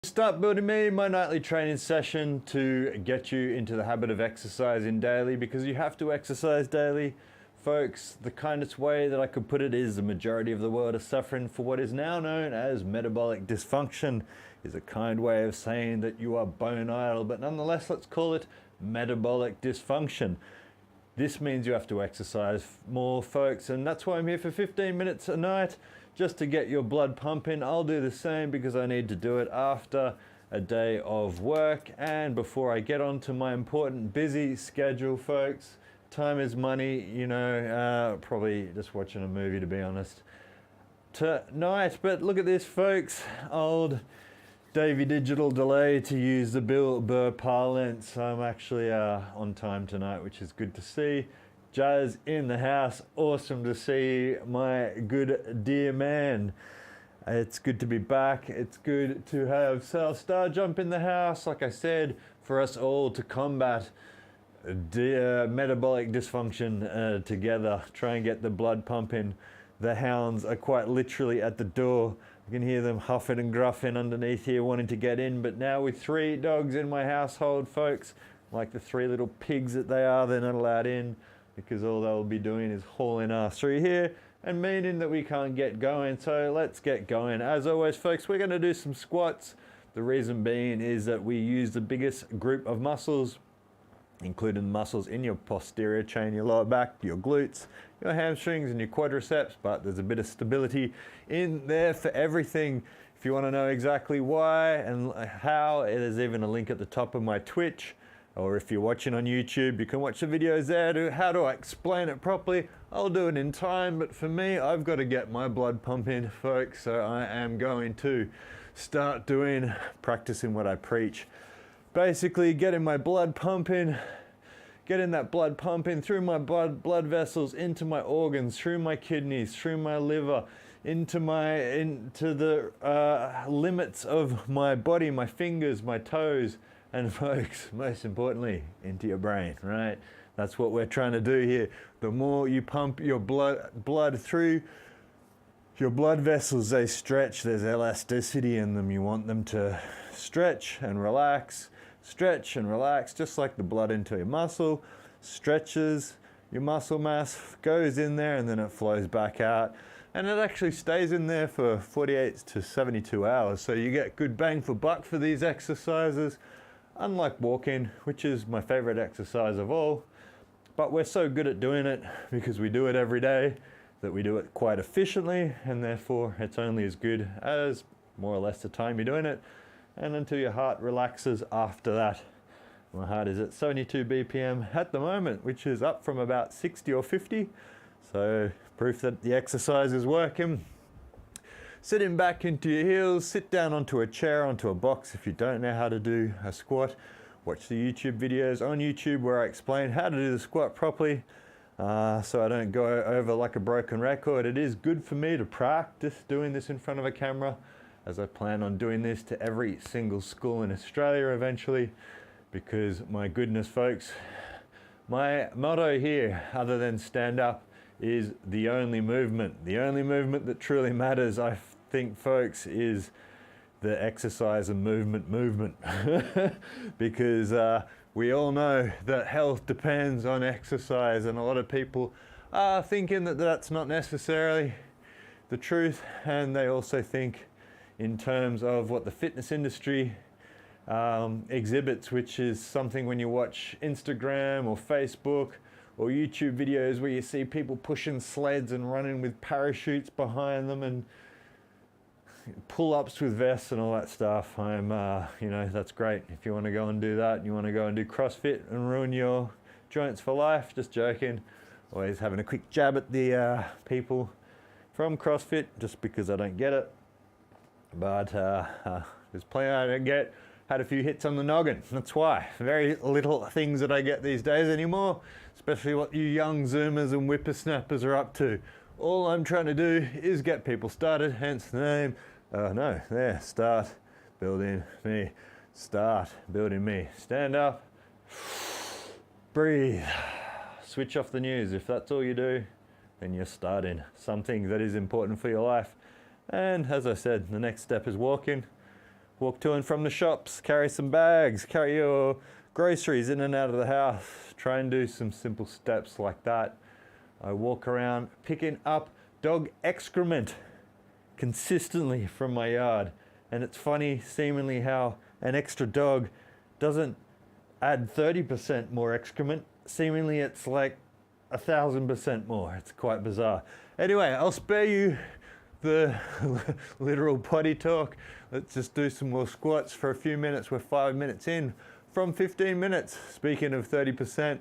Start Building Me, my nightly training session to get you into the habit of exercising daily, because you have to exercise daily. Folks, the kindest way that I could put it is the majority of the world is suffering for what is now known as metabolic dysfunction. Is a kind way of saying that you are bone idle, but nonetheless, let's call it metabolic dysfunction. This means you have to exercise more, folks, and that's why I'm here for 15 minutes a night, just to get your blood pumping. I'll do the same because I need to do it after a day of work and before I get on to my important busy schedule, folks. Time is money, you know, probably just watching a movie, to be honest, tonight. But look at this, folks. Old Davey Digital delay, to use the Bill Burr parlance. I'm actually on time tonight, which is good to see. Jazz in the house, awesome to see my good dear man. It's good to be back. It's good to have Sal Star jump in the house, like I said, for us all to combat metabolic dysfunction together. Try and get the blood pumping. The hounds are quite literally at the door. You can hear them huffing and gruffing underneath here, wanting to get in. But now with 3 dogs in my household, folks, like the 3 little pigs that they are, they're not allowed in, because all they'll be doing is hauling us through here and meaning that we can't get going. So let's get going. As always, folks, we're going to do some squats. The reason being is that we use the biggest group of muscles, including muscles in your posterior chain, your lower back, your glutes, your hamstrings and your quadriceps, but there's a bit of stability in there for everything. If you want to know exactly why and how, there's even a link at the top of my Twitch. Or if you're watching on YouTube, you can watch the videos there to how do I explain it properly. I'll do it in time, but for me, I've got to get my blood pumping, folks. So I am going to start practicing what I preach. Basically, getting my blood pumping, getting that blood pumping through my blood vessels, into my organs, through my kidneys, through my liver, into the limits of my body, my fingers, my toes. And folks, most importantly, into your brain, right? That's what we're trying to do here. The more you pump your blood through your blood vessels, they stretch. There's elasticity in them. You want them to stretch and relax, just like the blood into your muscle stretches, your muscle mass goes in there and then it flows back out. And it actually stays in there for 48 to 72 hours. So you get good bang for buck for these exercises. Unlike walking, which is my favorite exercise of all, but we're so good at doing it because we do it every day that we do it quite efficiently, and therefore it's only as good as more or less the time you're doing it and until your heart relaxes after that. My heart is at 72 BPM at the moment, which is up from about 60 or 50, so proof that the exercise is working. Sitting back into your heels, sit down onto a chair, onto a box if you don't know how to do a squat. Watch the YouTube videos on YouTube where I explain how to do the squat properly, so I don't go over like a broken record. It is good for me to practice doing this in front of a camera, as I plan on doing this to every single school in Australia eventually, because my goodness, folks, my motto here, other than stand up, is the only movement. The only movement that truly matters, I think, folks, is the exercise and movement. Because we all know that health depends on exercise, and a lot of people are thinking that that's not necessarily the truth, and they also think in terms of what the fitness industry exhibits, which is something when you watch Instagram or Facebook or YouTube videos where you see people pushing sleds and running with parachutes behind them and pull-ups with vests and all that stuff. You know, that's great. If you want to go and do that, you want to go and do CrossFit and ruin your joints for life, just joking. Always having a quick jab at the people from CrossFit, just because I don't get it. But there's plenty I don't get. Had a few hits on the noggin, that's why. Very little things that I get these days anymore, especially what you young Zoomers and whippersnappers are up to. All I'm trying to do is get people started, hence the name. Start building me. Start building me. Stand up, breathe, switch off the news. If that's all you do, then you're starting something that is important for your life. And as I said, the next step is walking. walk to and from the shops, carry some bags, carry your groceries in and out of the house. Try and do some simple steps like that. I walk around picking up dog excrement consistently from my yard. And it's funny seemingly how an extra dog doesn't add 30% more excrement. Seemingly it's like 1,000% more. It's quite bizarre. Anyway, I'll spare you the literal potty talk. Let's just do some more squats for a few minutes. We're 5 minutes in from 15 minutes. Speaking of 30%,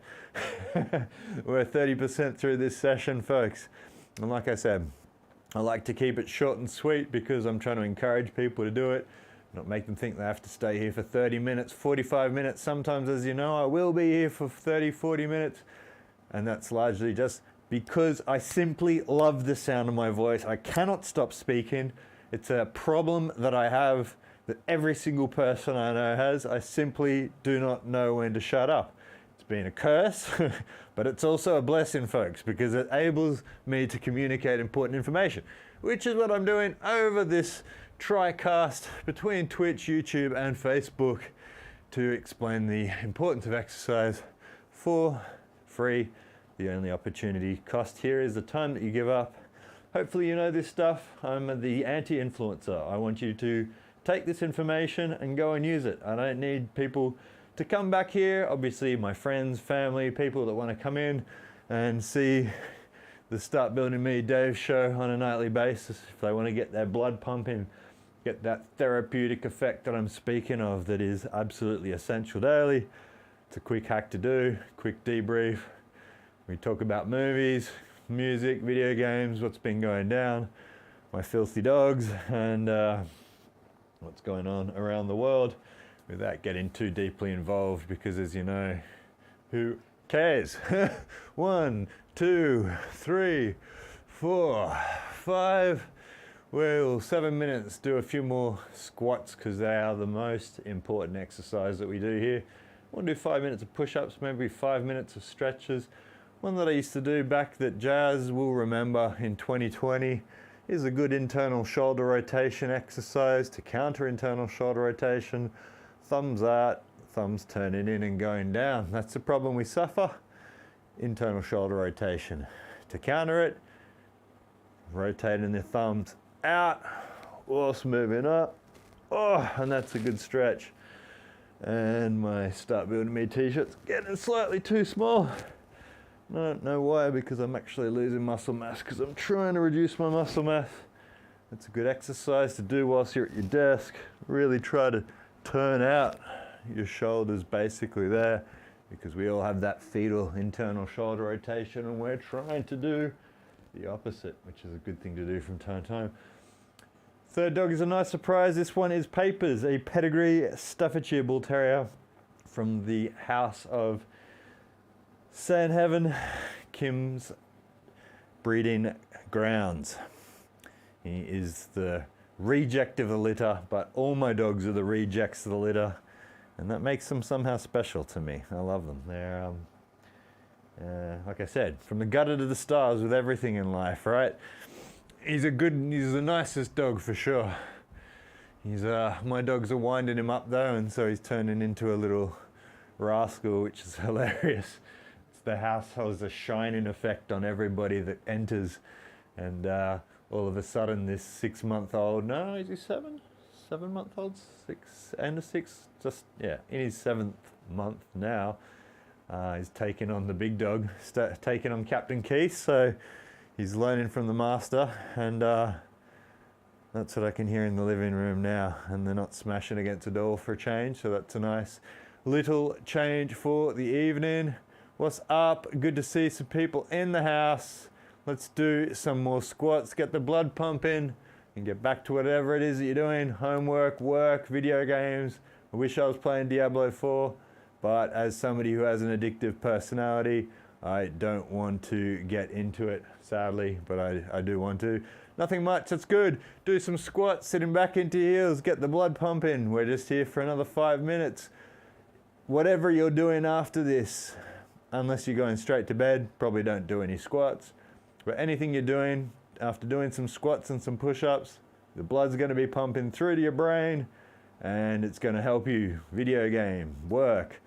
we're 30% through this session, folks. And like I said, I like to keep it short and sweet because I'm trying to encourage people to do it, not make them think they have to stay here for 30 minutes, 45 minutes. Sometimes, as you know, I will be here for 30, 40 minutes. And that's largely just because I simply love the sound of my voice. I cannot stop speaking. It's a problem that I have, that every single person I know has. I simply do not know when to shut up. It's been a curse, but it's also a blessing, folks, because it enables me to communicate important information, which is what I'm doing over this TriCast between Twitch, YouTube, and Facebook to explain the importance of exercise for free. The only opportunity cost here is the time that you give up. Hopefully you know this stuff. I'm the anti-influencer. I want you to take this information and go and use it. I don't need people to come back here. Obviously my friends, family, people that want to come in and see the Start Building Me Dave show on a nightly basis, if they want to get their blood pumping, get that therapeutic effect that I'm speaking of that is absolutely essential daily. It's a quick hack to do, quick debrief. We talk about movies, music, video games, what's been going down, my filthy dogs, and what's going on around the world without getting too deeply involved because, as you know, who cares? 1, 2, 3, 4, 5. Well, 7 minutes, do a few more squats because they are the most important exercise that we do here. I want to do 5 minutes of push-ups, maybe 5 minutes of stretches. One that I used to do back that Jazz will remember in 2020 is a good internal shoulder rotation exercise to counter internal shoulder rotation. Thumbs out, thumbs turning in and going down. That's the problem we suffer. Internal shoulder rotation. To counter it, rotating the thumbs out whilst moving up. Oh, and that's a good stretch. And my Start Building Me t-shirt's getting slightly too small. I don't know why, because I'm actually losing muscle mass because I'm trying to reduce my muscle mass. It's a good exercise to do whilst you're at your desk. Really try to turn out your shoulders basically there, because we all have that fetal internal shoulder rotation and we're trying to do the opposite, which is a good thing to do from time to time. Third dog is a nice surprise. This one is Papers, a pedigree Staffordshire Bull Terrier from the house of St. Heaven, Kim's breeding grounds. He is the reject of the litter, but all my dogs are the rejects of the litter, and that makes them somehow special to me. I love them. They're, like I said, from the gutter to the stars with everything in life, right? He's the nicest dog for sure. My dogs are winding him up though, and so he's turning into a little rascal, which is hilarious. The house has a shining effect on everybody that enters, and all of a sudden this 6-month-old, no, is he 7? 7-month-old? 6 and a 6, just, yeah, in his 7th month now. He's taking on the big dog, taking on Captain Keith, so he's learning from the master, and that's what I can hear in the living room now, and they're not smashing against the door for a change, so that's a nice little change for the evening. What's up? Good to see some people in the house. Let's do some more squats, get the blood pumping, and get back to whatever it is that you're doing. Homework, work, video games. I wish I was playing Diablo 4, but as somebody who has an addictive personality, I don't want to get into it, sadly, but I do want to. Nothing much, that's good. Do some squats, sitting back into heels, get the blood pumping. We're just here for another 5 minutes. Whatever you're doing after this, unless you're going straight to bed, probably don't do any squats. But anything you're doing, after doing some squats and some push-ups, the blood's going to be pumping through to your brain, and it's going to help you video game, work,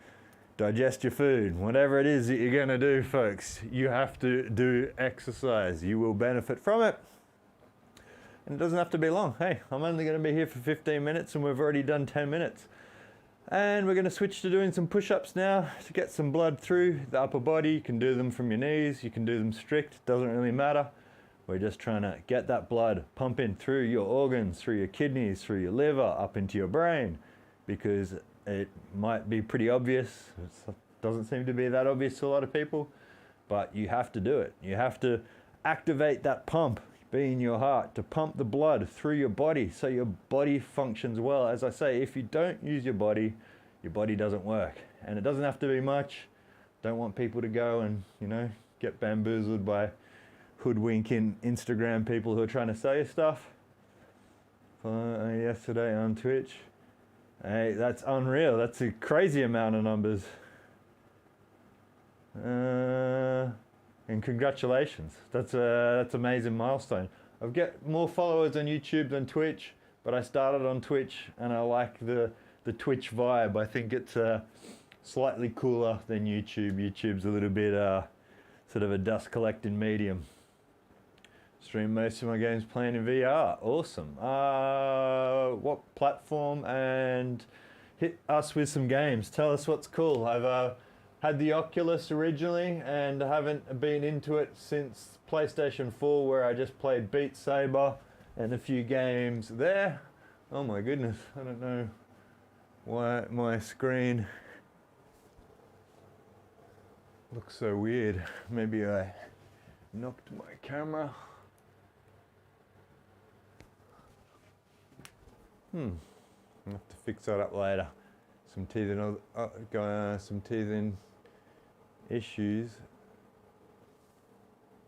digest your food, whatever it is that you're going to do, folks. You have to do exercise. You will benefit from it. And it doesn't have to be long. Hey, I'm only going to be here for 15 minutes and we've already done 10 minutes. And we're going to switch to doing some push-ups now to get some blood through the upper body. You can do them from your knees, you can do them strict, doesn't really matter. We're just trying to get that blood pumping through your organs, through your kidneys, through your liver, up into your brain, because it might be pretty obvious. It doesn't seem to be that obvious to a lot of people, but you have to do it. You have to activate that pump, be in your heart, to pump the blood through your body so your body functions well. As I say, if you don't use your body doesn't work. And it doesn't have to be much. Don't want people to go and, get bamboozled by hoodwinking Instagram people who are trying to sell you stuff. Yesterday on Twitch. Hey, that's unreal. That's a crazy amount of numbers. And congratulations. That's amazing milestone. I've got more followers on YouTube than Twitch, but I started on Twitch and I like the Twitch vibe. I think it's slightly cooler than YouTube. YouTube's a little bit sort of a dust collecting medium. Stream most of my games playing in VR. Awesome. What platform? And hit us with some games. Tell us what's cool. I've had the Oculus originally and haven't been into it since PlayStation 4, where I just played Beat Saber and a few games there. Oh my goodness, I don't know why my screen looks so weird. Maybe I knocked my camera. I'll have to fix that up later. Some teething issues,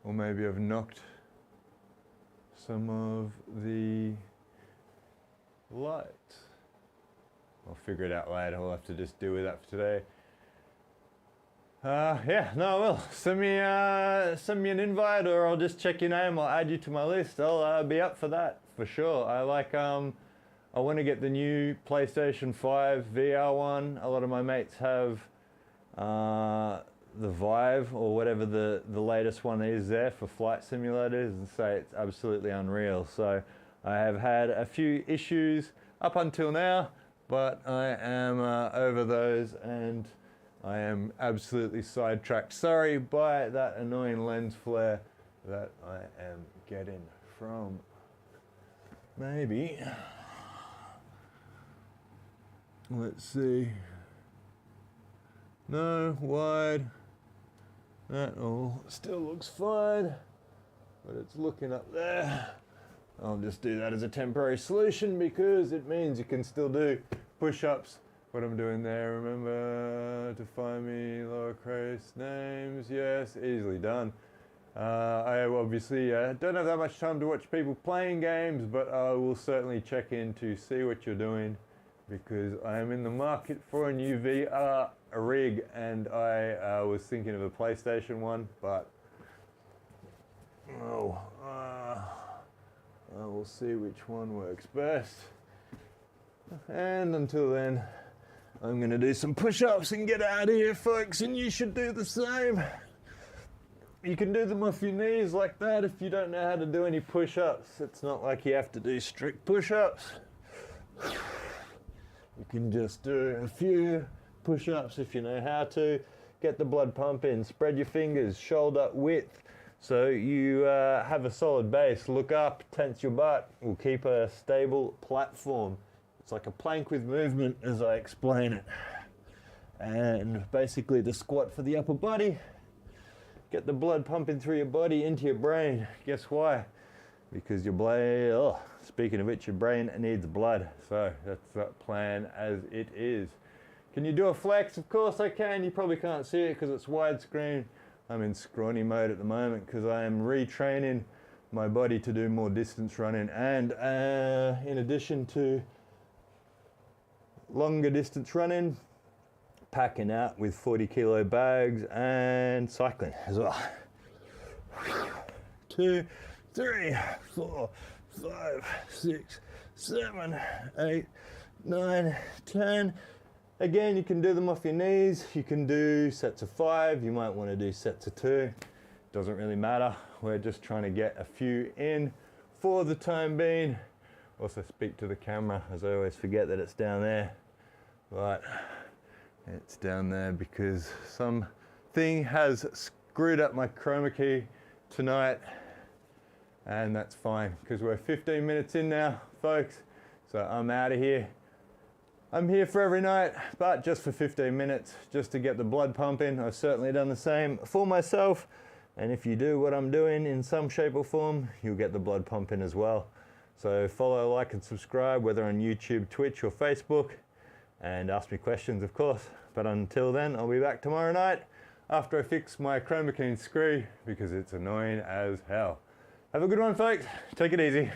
or maybe I've knocked some of the lights. I'll figure it out later. We'll have to just deal with that for today. I will. Send me an invite, or I'll just check your name. I'll add you to my list. I'll be up for that for sure. I want to get the new PlayStation 5 VR one. A lot of my mates have the Vive, or whatever the latest one is there for flight simulators, and say it's absolutely unreal. So I have had a few issues up until now, but I am over those, and I am absolutely sidetracked. Sorry by that annoying lens flare that I am getting from maybe. Let's see. No, wide. That all still looks fine, but it's looking up there. I'll just do that as a temporary solution because it means you can still do push-ups. What I'm doing there, remember to find me lowercase names. Yes, easily done. I obviously don't have that much time to watch people playing games, but I will certainly check in to see what you're doing, because I am in the market for a new VR rig, and I was thinking of a PlayStation one, but I will see which one works best. And until then, I'm going to do some push-ups and get out of here, folks, and you should do the same. You can do them off your knees like that if you don't know how to do any push-ups. It's not like you have to do strict push-ups. You can just do a few push-ups if you know how to. Get the blood pumping, spread your fingers shoulder width so you have a solid base. Look up, tense your butt. We'll keep a stable platform. It's like a plank with movement as I explain it. And basically the squat for the upper body. Get the blood pumping through your body into your brain. Guess why? Because your brain, speaking of which, your brain needs blood. So that's the plan as it is. Can you do a flex? Of course I can. You probably can't see it because it's widescreen. I'm in scrawny mode at the moment because I am retraining my body to do more distance running, and in addition to longer distance running, packing out with 40 kilo bags and cycling as well. 2, 3, 4, 5, 6, 7, 8, 9, 10. Again, you can do them off your knees. You can do sets of 5. You might want to do sets of 2. Doesn't really matter. We're just trying to get a few in for the time being. Also speak to the camera, as I always forget that it's down there. But it's down there because something has screwed up my chroma key tonight. And that's fine, because we're 15 minutes in now, folks. So I'm out of here. I'm here for every night, but just for 15 minutes, just to get the blood pumping. I've certainly done the same for myself. And if you do what I'm doing in some shape or form, you'll get the blood pumping as well. So follow, like, and subscribe, whether on YouTube, Twitch, or Facebook. And ask me questions, of course. But until then, I'll be back tomorrow night after I fix my chroma key screw, because it's annoying as hell. Have a good one, folks. Take it easy.